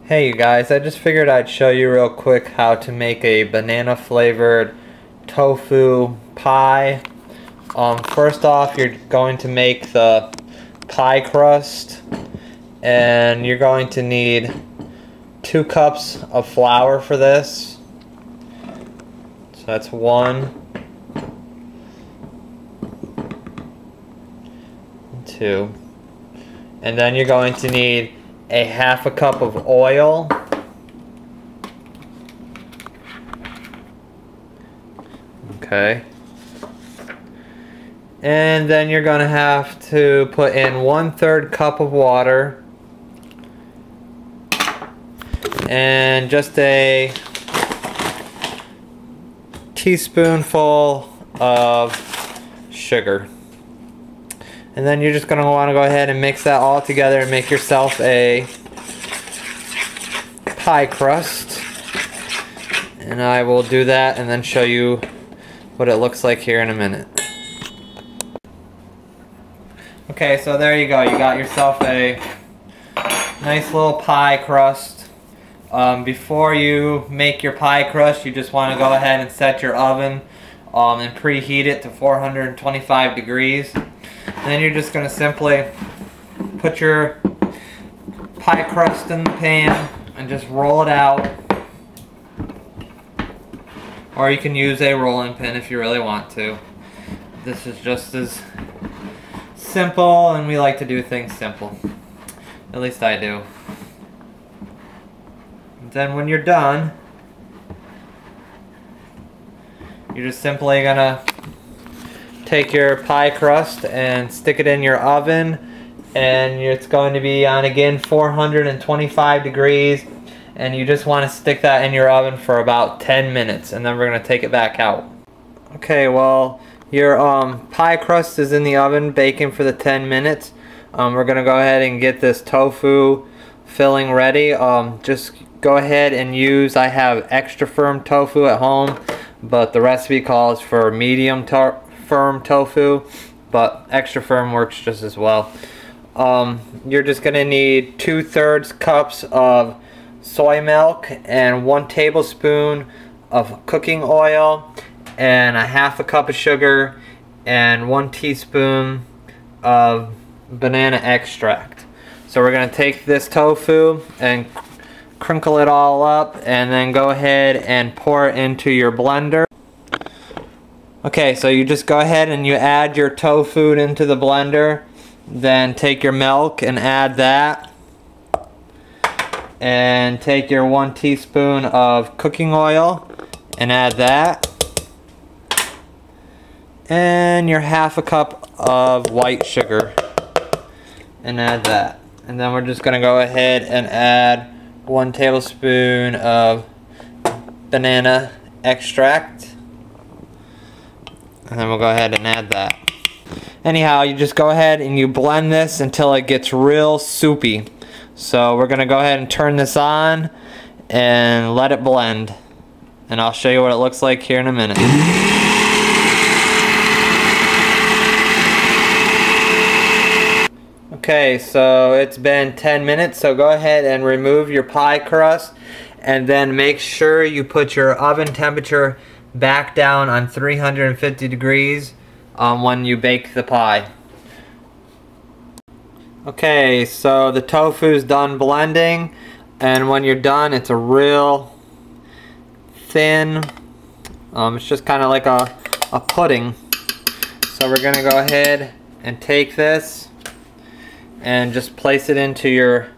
Hey you guys, I just figured I'd show you real quick how to make a banana flavored tofu pie. First off, you're going to make the pie crust, and you're going to need 2 cups of flour for this. So that's 1, 2, and then you're going to need a 1/2 cup of oil, okay, and then you're gonna have to put in 1/3 cup of water and just a teaspoonful of sugar. And then you're just going to want to go ahead and mix that all together and make yourself a pie crust. And I will do that and then show you what it looks like here in a minute. Okay, so there you go. You got yourself a nice little pie crust. Before you make your pie crust, you just want to go ahead and set your oven and preheat it to 425 degrees. Then you're just going to simply put your pie crust in the pan and just roll it out. Or you can use a rolling pin if you really want to. This is just as simple, and we like to do things simple. At least I do. And then when you're done, you're just simply going to take your pie crust and stick it in your oven, and it's going to be on again 425 degrees, and you just want to stick that in your oven for about 10 minutes, and then we're going to take it back out. Okay, well, your pie crust is in the oven baking for the 10 minutes. We're going to go ahead and get this tofu filling ready. Just go ahead and use, I have extra firm tofu at home, but the recipe calls for medium firm tofu, but extra firm works just as well. You're just going to need 2/3 cups of soy milk and 1 tablespoon of cooking oil and a 1/2 cup of sugar and 1 teaspoon of banana extract. So we're going to take this tofu and crinkle it all up and then go ahead and pour it into your blender. Okay, so you just go ahead and you add your tofu into the blender, then take your milk and add that, and take your 1 teaspoon of cooking oil and add that, and your 1/2 cup of white sugar and add that. And then we're just going to go ahead and add 1 tablespoon of banana extract. And then we'll go ahead and add that. Anyhow, you just go ahead and you blend this until it gets real soupy. So we're going to go ahead and turn this on and let it blend. And I'll show you what it looks like here in a minute. Okay, so it's been 10 minutes, so go ahead and remove your pie crust, and then make sure you put your oven temperature back down on 350 degrees when you bake the pie. Okay, so the tofu's done blending, and when you're done, it's a real thin, it's just kind of like a pudding. So we're going to go ahead and take this and just place it into your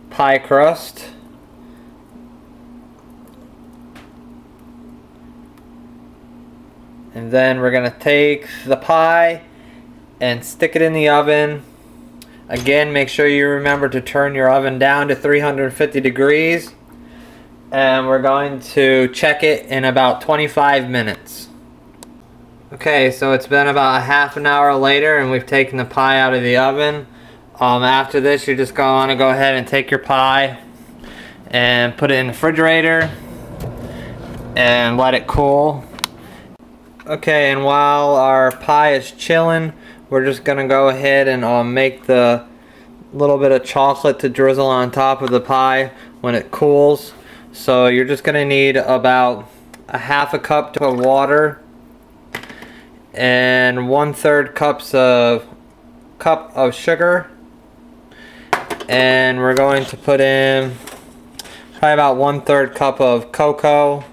pie crust. And then we're going to take the pie and stick it in the oven. Again, make sure you remember to turn your oven down to 350 degrees. And we're going to check it in about 25 minutes. Okay, so it's been about a 1/2 hour later, and we've taken the pie out of the oven. After this, you're just going to go ahead and take your pie and put it in the refrigerator and let it cool. Okay, and while our pie is chilling, we're just going to go ahead and make the little bit of chocolate to drizzle on top of the pie when it cools. So you're just gonna need about a half a cup of water and 1/3 cup of sugar, and we're going to put in probably about 1/3 cup of cocoa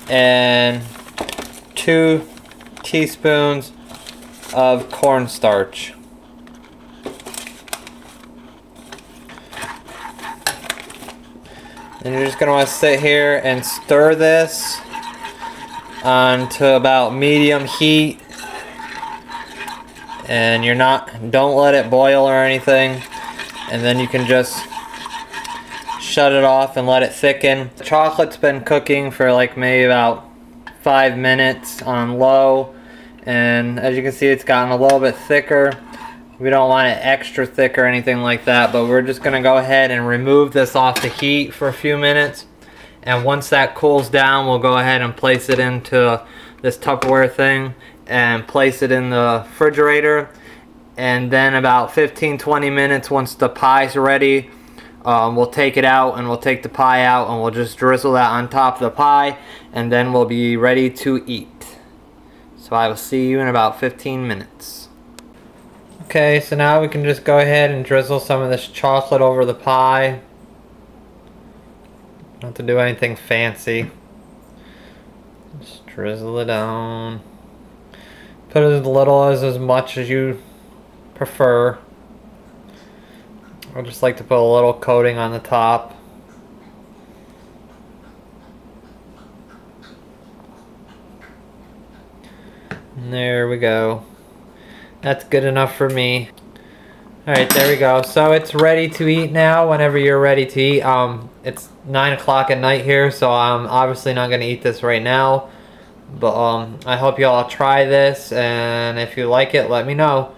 and 2 teaspoons of cornstarch. And you're just going to want to sit here and stir this on to about medium heat. And don't let it boil or anything. And then you can just shut it off and let it thicken. The chocolate's been cooking for like maybe about 5 minutes on low. And as you can see, it's gotten a little bit thicker. We don't want it extra thick or anything like that, but we're just gonna go ahead and remove this off the heat for a few minutes. And once that cools down, we'll go ahead and place it into this Tupperware thing and place it in the refrigerator. And then about 15-20 minutes, once the pie's ready, we'll take it out and we'll take the pie out and we'll just drizzle that on top of the pie, and then we'll be ready to eat. So I will see you in about 15 minutes. Okay, so now we can just go ahead and drizzle some of this chocolate over the pie. Not to do anything fancy. Just drizzle it on. Put as little as much as you prefer. I just like to put a little coating on the top. And there we go. That's good enough for me. Alright, there we go. So it's ready to eat now whenever you're ready to eat. It's 9 o'clock at night here, so I'm obviously not going to eat this right now. But I hope you all try this, and if you like it, let me know.